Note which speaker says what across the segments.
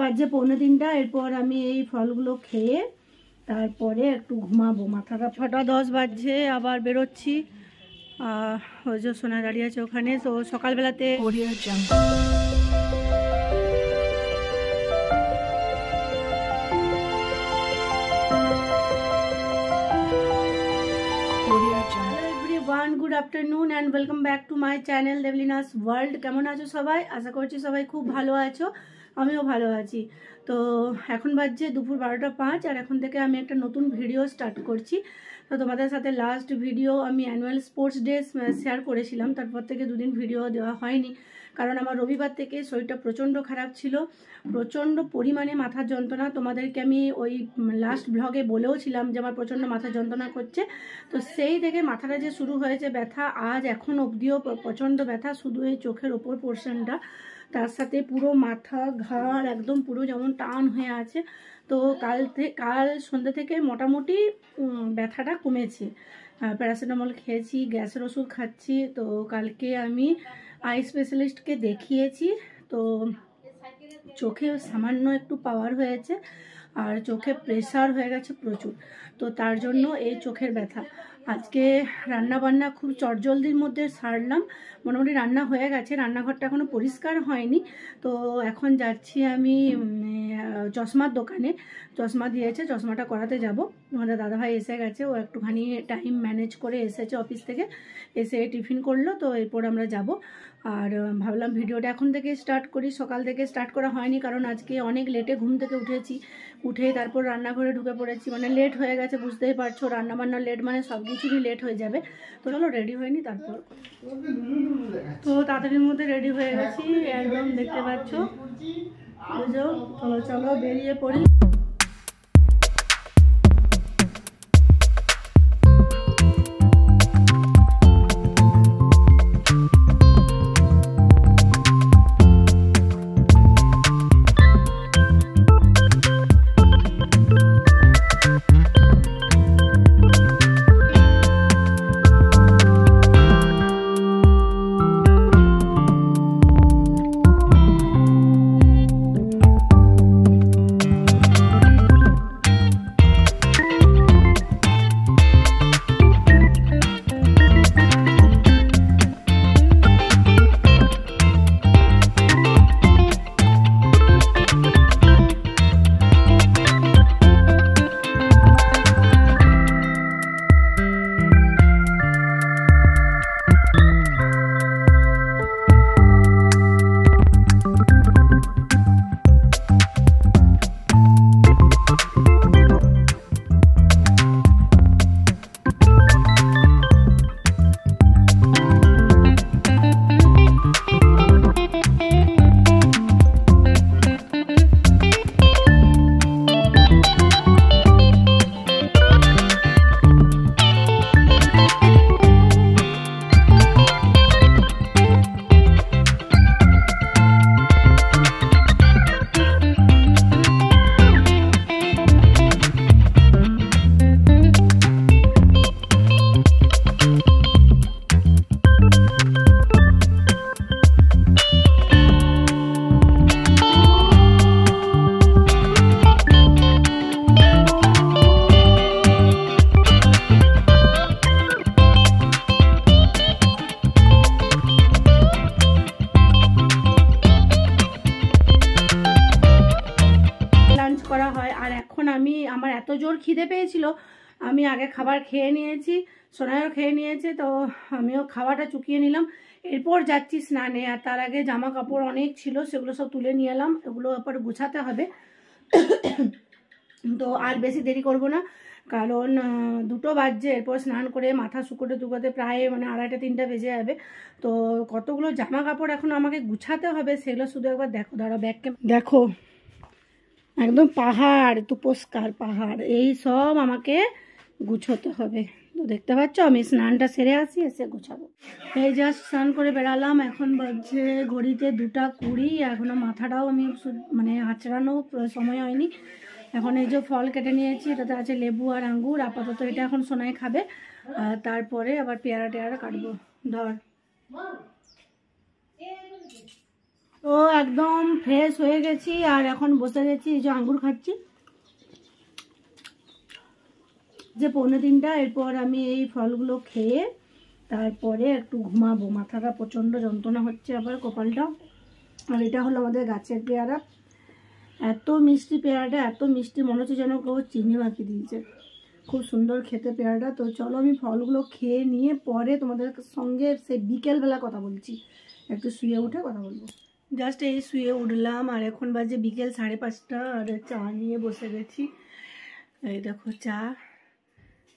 Speaker 1: বাজে 2:45। এরপর আমি এই ফলগুলো খেয়ে তারপরে একটু ঘুমাবো। মাথাটা 6:10 বাজছে, আবার বেরোচ্ছি। ওই যে সোনা দাঁড়িয়ে আছে ওখানে। তো সকালবেলাতে good afternoon and welcome back to my channel দেবলিনাস world. কেমন আছো সবাই? আশা করছি সবাই খুব ভালো আছো, আমিও ভালো আছি। তো এখন বাজছে দুপুর 12:05 আর এখন থেকে আমি একটা নতুন ভিডিও স্টার্ট করছি। তো তোমাদের সাথে লাস্ট ভিডিও আমি অ্যানুয়াল স্পোর্টস ডে শেয়ার করেছিলাম, তারপর থেকে দুদিন ভিডিও দেওয়া হয়নি, কারণ আমার রবিবার থেকে শরীরটা প্রচণ্ড খারাপ ছিল, প্রচণ্ড পরিমাণে মাথার যন্ত্রণা। তোমাদেরকে আমি ওই লাস্ট ব্লগে বলেও ছিলাম যে আমার প্রচণ্ড মাথা যন্ত্রণা করছে। তো সেই থেকে মাথাটা যে শুরু হয়েছে ব্যথা, আজ এখন অবধিও প্রচণ্ড ব্যথা, শুধু এই চোখের ওপর পোর্শনটা, তার সাথে পুরো মাথা ঘাড় একদম পুরো যেমন টান হয়ে আছে। তো কাল সন্ধ্যে থেকে মোটামুটি ব্যথাটা কমেছে। প্যারাসিটামল খেয়েছি, গ্যাসের ওষুধ খাচ্ছি। তো কালকে আমি আই স্পেশালিস্টকে দেখিয়েছি। তো চোখে সামান্য একটু পাওয়ার হয়েছে আর চোখে প্রেসার হয়ে গেছে প্রচুর। তো তার জন্য এই চোখের ব্যথা। আজকে রান্না বান্না খুব চটজলদির মধ্যে সারলাম, মোটামুটি রান্না হয়ে গেছে, রান্নাঘরটা এখনও পরিষ্কার হয়নি। তো এখন যাচ্ছি আমি চশমার দোকানে, চশমা দিয়েছে, চশমাটা করাতে যাব। আমাদের দাদাভাই এসে গেছে, ও একটুখানি টাইম ম্যানেজ করে এসেছে অফিস থেকে, এসে টিফিন করলো। তো এরপর আমরা যাব। আর ভাবলাম ভিডিওটা এখন থেকে স্টার্ট করি, সকাল থেকে স্টার্ট করা হয়নি, কারণ আজকে অনেক লেটে ঘুম থেকে উঠেছি, উঠে তারপর রান্নাঘরে ঢুকে পড়েছি, মানে লেট হয়ে গেছে, বুঝতেই পারছো, রান্নাবান্না লেট মানে সব কিছুরই লেট হয়ে যাবে। তো চলো রেডি হয়নি তারপর। তো তাড়াতাড়ির মধ্যে রেডি হয়ে গেছি একদম, দেখতে পাচ্ছ, বুঝো। চলো চলো বেরিয়ে পড়ি। করা হয়। আর এখন আমার এত জোর খিদে পেয়েছিল, আমি আগে খাবার খেয়ে নিয়েছি, সোনাইও খেয়ে নিয়েছে, তো আমিও খাওয়াটা চুকিয়ে নিলাম। এরপর যাচ্ছি স্নানে। আর তার আগে জামা কাপড় অনেক ছিল, সেগুলো সব তুলে নিয়ে এলাম, এগুলো আবার গুছাতে হবে। তো আর বেশি দেরি করব না, কারণ 2টো বাজছে। এরপর স্নান করে মাথা শুকোতে প্রায় মানে 2:30-3টা বেজে যাবে। তো কতগুলো জামা কাপড় এখন আমাকে গুছাতে হবে, সেগুলো শুধু একবার দেখো, দাঁড়াও ব্যাগকে দেখো, একদম পাহাড়, তুপস্কার পাহাড়, এই সব আমাকে গুছোতে হবে। তো দেখতে পাচ্ছ, আমি স্নানটা সেরে আসি, এসে গুছাবো। এই জাস্ট স্নান করে বেরালাম, এখন বাজছে ঘড়িতে 2:20। এখনো মাথাটাও আমি মানে আঁচড়ানো সময় হয়নি। এখন এই যে ফল কেটে নিয়েছি, এটাতে আছে লেবু আর আঙ্গুর, আপাতত এটা এখন সোনাই খাবে, আর তারপরে আবার পেয়ারা টেয়ারা কাটবো। ধর তো একদম ফ্রেশ হয়ে গেছি আর এখন বসে গেছি, এই যে আঙ্গুর খাচ্ছি, যে 2:45, এরপর আমি এই ফলগুলো খেয়ে তারপরে একটু ঘুমাবো। মাথাটা প্রচণ্ড যন্ত্রণা হচ্ছে আবার, কপালটা। আর এটা হলো আমাদের গাছের পেয়ারা, এত মিষ্টি পেয়ারাটা, এত মিষ্টি, মনে হচ্ছে যেন কেউ চিনি মাখিয়ে দিয়েছে। খুব সুন্দর খেতে পেয়ারাটা। তো চলো আমি ফলগুলো খেয়ে নিয়ে পরে তোমাদের সঙ্গে সেই বিকেলবেলা কথা বলছি, একটু শুয়ে উঠে কথা বলবো। জাস্ট এই শুয়ে উঠলাম আর এখন বাজে বিকেল 5:30 আর চা নিয়ে বসে গেছি। এই দেখো চা,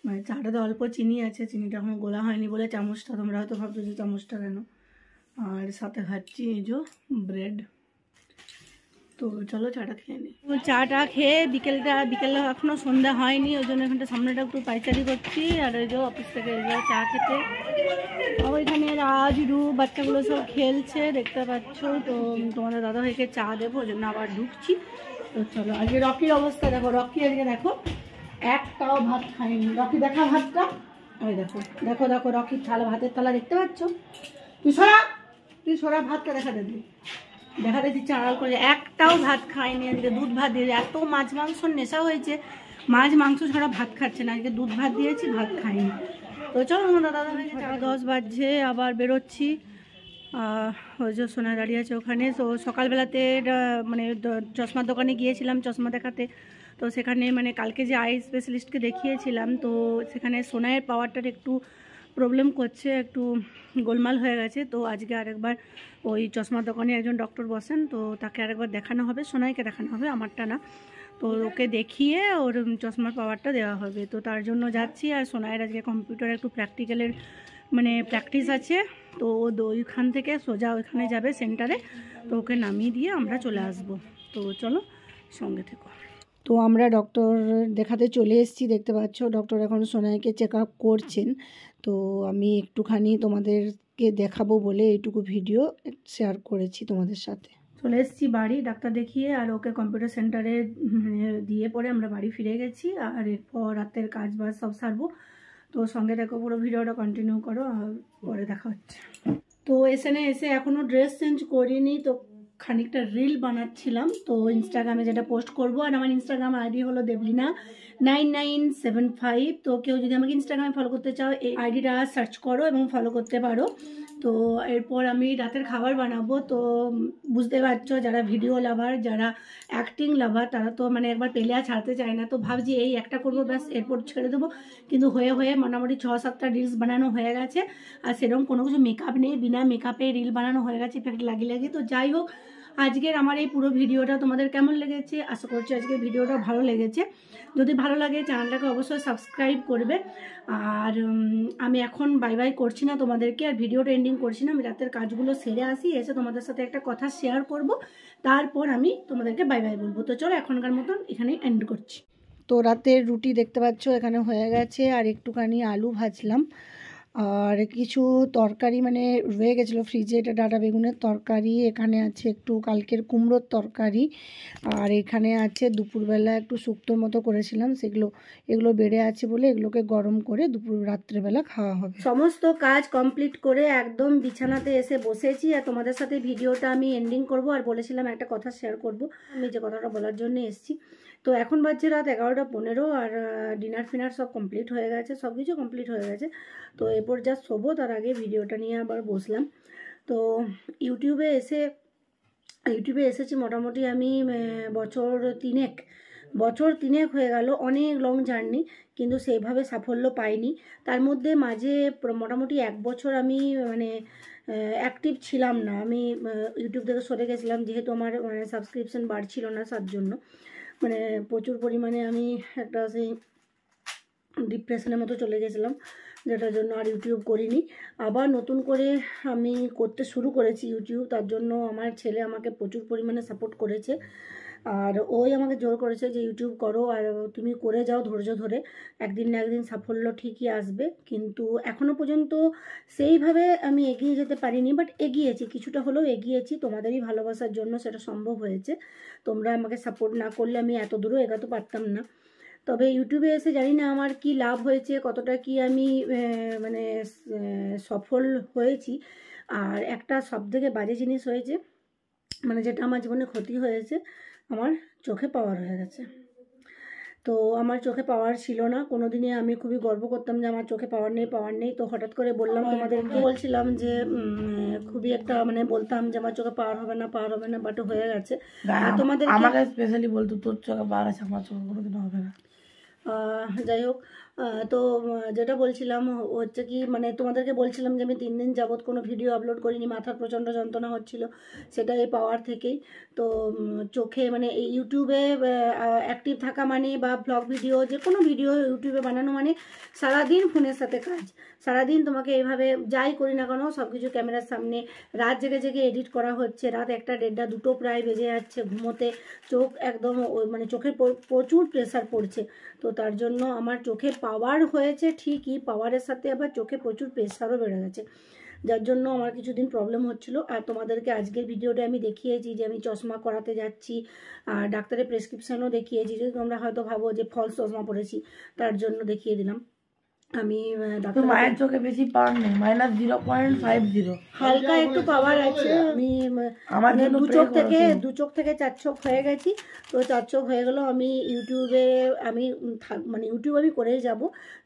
Speaker 1: মানে চাটাতে অল্প চিনি আছে, চিনিটা এখন গোলা হয়নি বলে চামচটা, তোমরা হয়তো ভাবছো যে চামচটা কেন। আর সাথে খাচ্ছি এই যে ব্রেড। তো চলো চাটা খেয়ে নিই। চাটা খেয়ে বিকেলে এখনো সন্ধ্যা হয়নি, ওই জন্য এখানটা সামনেটা একটু পাইচারি করছি। আর ওই যে অফিস থেকে এলো চা খেতে, ওইখানে রাজ রূপ বাচ্চাগুলো সব খেলছে দেখতে পাচ্ছ। তো তোমাদের দাদাভাইকে চা দেবো, ওই জন্য আবার ঢুকছি। তো চলো, আজকে রকির অবস্থা দেখো, রকি আজকে দেখো একটাও ভাত খায়নি। রকি দেখা ভাতটা, ওই দেখো দেখো দেখো রকির থালা, ভাতের থালা দেখতে পাচ্ছ? তুই সরা ভাতটা দেখা দিচ্ছি আড়াল করে, একটাও ভাত খায়নি আজকে। দুধ ভাত দিয়ে, এত মাছ মাংসর নেশা হয়েছে, মাছ মাংস ছাড়া ভাত খাচ্ছে না। আজকে দুধ ভাত দিয়েছি, ভাত খাইনি। তো চলো আমার দাদা 10 বাজছে, আবার বেরোচ্ছি। ওই যে সোনা দাঁড়িয়ে আছে ওখানে। তো সকালবেলাতে মানে চশমার দোকানে গিয়েছিলাম চশমা দেখাতে। তো সেখানে মানে কালকে যে আই স্পেশালিস্টকে দেখিয়েছিলাম, তো সেখানে সোনায়ের পাওয়ারটার একটু প্রবলেম করছে, একটু গোলমাল হয়ে গেছে। তো আজকে আরেকবার ওই চশমার দোকানে একজন ডক্টর বসেন, তো তাকে আরেকবার দেখানো হবে, সোনাইকে দেখানো হবে, আমারটা না। তো ওকে দেখিয়ে ওর চশমার পাওয়ারটা দেওয়া হবে। তো তার জন্য যাচ্ছি। আর সোনাইয়ের আজকে কম্পিউটারে একটু প্র্যাকটিক্যালের মানে প্র্যাকটিস আছে। তো ও ওইখান থেকে সোজা ওইখানে যাবে সেন্টারে, তো ওকে নামিয়ে দিয়ে আমরা চলে আসব। তো চলো সঙ্গে থেকো। তো আমরা ডক্টর দেখাতে চলে এসেছি, দেখতে পাচ্ছ ডক্টর এখন সোনাইকে চেক আপ করছেন। তো আমি একটুখানি তোমাদেরকে দেখাবো বলে এইটুকু ভিডিও শেয়ার করেছি তোমাদের সাথে। চলে এসেছি বাড়ি ডাক্তার দেখিয়ে, আর ওকে কম্পিউটার সেন্টারে দিয়ে পরে আমরা বাড়ি ফিরে গেছি। আর এরপর রাতের কাজ বাজ সব সারবো। তো সঙ্গে দেখো, পুরো ভিডিওটা কন্টিনিউ করো, আর পরে দেখা হচ্ছে। তো এসে এখনও ড্রেস চেঞ্জ করিনি, তো খানিকটা রিল বানাচ্ছিলাম তো ইনস্টাগ্রামে, যেটা পোস্ট করব। আর আমার ইনস্টাগ্রাম আইডি হলো দেবলিনা9975। তো কেউ যদি আমাকে ইনস্টাগ্রামে ফলো করতে চাও, এই আইডিটা সার্চ করো এবং ফলো করতে পারো। তো এরপর আমি রাতের খাবার বানাবো। তো বুঝতে পারছো, যারা ভিডিও লাভার, যারা অ্যাক্টিং লাভার, তারা তো মানে একবার পেলে আর ছাড়তে চায় না। তো ভাবছি এই একটা করবো, ব্যাস এরপর ছেড়ে দেবো। কিন্তু হয়ে মোটামুটি 6-7টা রিলস বানানো হয়ে গেছে। আর সেরকম কোনো কিছু মেকআপ নেই, বিনা মেকআপে রিল বানানো হয়ে গেছে, ইফেক্ট লাগিয়ে। তো যাই হোক, আজকের আমার এই পুরো ভিডিওটা তোমাদের কেমন লেগেছে? আশা করছি আজকের ভিডিওটা ভালো লেগেছে। যদি ভালো লাগে চ্যানেলটাকে অবশ্যই সাবস্ক্রাইব করবে। আর আমি এখন বাই বাই করছি না তোমাদেরকে, আর ভিডিওটা এন্ডিং করছি না। আমি রাতের কাজগুলো সেরে আসি, এসে তোমাদের সাথে একটা কথা শেয়ার করব, তারপর আমি তোমাদেরকে বাই বাই বলবো। তো চলো এখনকার মতন এখানেই এন্ড করছি। তো রাতের রুটি দেখতে পাচ্ছ এখানে হয়ে গেছে, আর একটুখানি আলু ভাজলাম, আর কিছু তরকারি মানে রয়ে গেছিলো ফ্রিজে, এটা ডাঁটা বেগুনের তরকারি, এখানে আছে একটু কালকের কুমড়োর তরকারি, আর এখানে আছে দুপুরবেলা একটু শুক্তোর মতো করেছিলাম, এগুলো বেড়ে আছে বলে এগুলোকে গরম করে রাত্রেবেলা খাওয়া হবে। সমস্ত কাজ কমপ্লিট করে একদম বিছানাতে এসে বসেছি, আর তোমাদের সাথে ভিডিওটা আমি এন্ডিং করব। আর বলেছিলাম একটা কথা শেয়ার করব, আমি যে কথাটা বলার জন্য এসেছি। তো এখন বাজছে রাত 11:15, আর ডিনার ফিনার সব কমপ্লিট হয়ে গেছে, সব কিছু কমপ্লিট হয়ে গেছে। তো এরপর যা শোবো, তার আগে ভিডিওটা নিয়ে আবার বসলাম। তো ইউটিউবে এসেছি মোটামুটি আমি বছর তিনেক হয়ে গেল, অনেক লং জার্নি, কিন্তু সেইভাবে সাফল্য পাইনি। তার মধ্যে মাঝে মোটামুটি 1 বছর আমি মানে অ্যাক্টিভ ছিলাম না, আমি ইউটিউব থেকে সরে গেছিলাম, যেহেতু আমার মানে সাবস্ক্রিপশন বাড়ছিল না, তার জন্য মানে প্রচুর পরিমাণে আমি একটা সেই ডিপ্রেশনের মতো চলে গেছিলাম, যেটার জন্য আর ইউটিউব করিনি। আবার নতুন করে আমি করতে শুরু করেছি ইউটিউব, তার জন্য আমার ছেলে আমাকে প্রচুর পরিমাণে সাপোর্ট করেছে। আর ওই আমাকে জোর করেছে যে ইউটিউব করো, আর তুমি করে যাও ধৈর্য ধরে, একদিন না একদিন সাফল্য ঠিকই আসবে। কিন্তু এখনও পর্যন্ত সেইভাবে আমি এগিয়ে যেতে পারিনি, বাট এগিয়েছি, কিছুটা হলেও এগিয়েছি। তোমাদেরই ভালোবাসার জন্য সেটা সম্ভব হয়েছে। তোমরা আমাকে সাপোর্ট না করলে আমি এত দূরও এগোতে পারতাম না। তবে ইউটিউবে এসে জানি না আমার কি লাভ হয়েছে, কতটা কি আমি মানে সফল হয়েছি। আর একটা সবথেকে বাজে জিনিস হয়েছে, মানে যেটা আমার জীবনে ক্ষতি হয়েছে, আমার চোখে পাওয়ার হয়ে গেছে। তো আমার চোখে পাওয়ার ছিল না কোনোদিনই, আমি খুবই গর্ব করতাম যে আমার চোখে পাওয়ার নেই। তো হঠাৎ করে বললাম তোমাদেরকে, বলছিলাম যে খুবই একটা মানে বলতাম যে আমার চোখে পাওয়ার হবে না, বাট হয়ে গেছে। তোমাদের
Speaker 2: আমাকে স্পেশালি বলতো তোর চোখে পাওয়ার আছে, আমার চোখে কোনোদিন হবে না।
Speaker 1: যাই হোক, তো যেটা বলছিলাম হচ্ছে কি, মানে তোমাদেরকে বলছিলাম যে আমি 3 দিন যাবৎ কোনো ভিডিও আপলোড করিনি, মাথার প্রচণ্ড যন্ত্রণা হচ্ছিল, সেটা এই পাওয়ার থেকেই। তো চোখে মানে এই ইউটিউবে অ্যাক্টিভ থাকা মানে বা ব্লগ ভিডিও, যে কোনো ভিডিও ইউটিউবে বানানো মানে সারাদিন ফোনের সাথে কাজ, সারাদিন তোমাকে এইভাবে যাই করি না কেন সব কিছু ক্যামেরার সামনে, রাত জেগে জেগে এডিট করা হচ্ছে, রাত 1টা 1:30 2টো প্রায় বেজে যাচ্ছে ঘুমোতে, চোখ একদম মানে চোখের প্রচুর প্রেসার পড়ছে। তো তার জন্য আমার চোখে পাওয়ার হয়েছে ঠিকই, পাওয়ারের সাথে আবার চোখে প্রচুর প্রেসারও বেড়ে গেছে, যার জন্য আমার কিছুদিন প্রবলেম হচ্ছিল। আর তোমাদেরকে আজকের ভিডিওটা আমি দেখিয়েছি যে আমি চশমা করাতে যাচ্ছি, আর ডাক্তারের প্রেসক্রিপশানও দেখিয়েছি, যদি তোমরা হয়তো ভাবো যে ফলস চশমা পড়েছি, তার জন্য দেখিয়ে দিলাম। আমি
Speaker 2: মায়ের চোখে বেশি পাওয়ার নেই, -0.50,
Speaker 1: হালকা একটু পাওয়ার আছে। আমি দু চোখ থেকে 4 চোখ হয়ে গেছি। তো 4 চোখ হয়ে গেল। আমি ইউটিউবে মানে ইউটিউব আমি করেই যাব,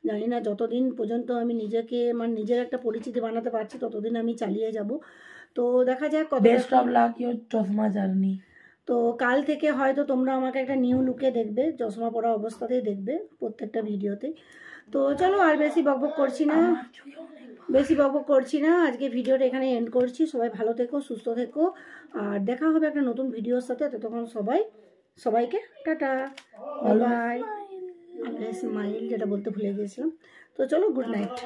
Speaker 1: জানি না যতদিন পর্যন্ত আমি নিজেকে মানে নিজের একটা পরিচিতি বানাতে পারছি ততদিন আমি চালিয়ে যাব। তো দেখা যাক কত।
Speaker 2: বেস্ট অফ লাক ইওর চশমা জার্নি।
Speaker 1: তো কাল থেকে হয়তো তোমরা আমাকে একটা নিউ লুকে দেখবে, চশমা পরা অবস্থাতেই দেখবে প্রত্যেকটা ভিডিওতে। তো চলো আর বেশি বকবক করছি না, আজকে ভিডিওটা এখানে এন্ড করছি। সবাই ভালো থেকো, সুস্থ থেকো, আর দেখা হবে একটা নতুন ভিডিওর সাথে। ততক্ষণ সবাইকে টাটা, বাই। স্মাইল যেটা বলতে ভুলে গিয়েছিলাম। তো চলো, গুড নাইট।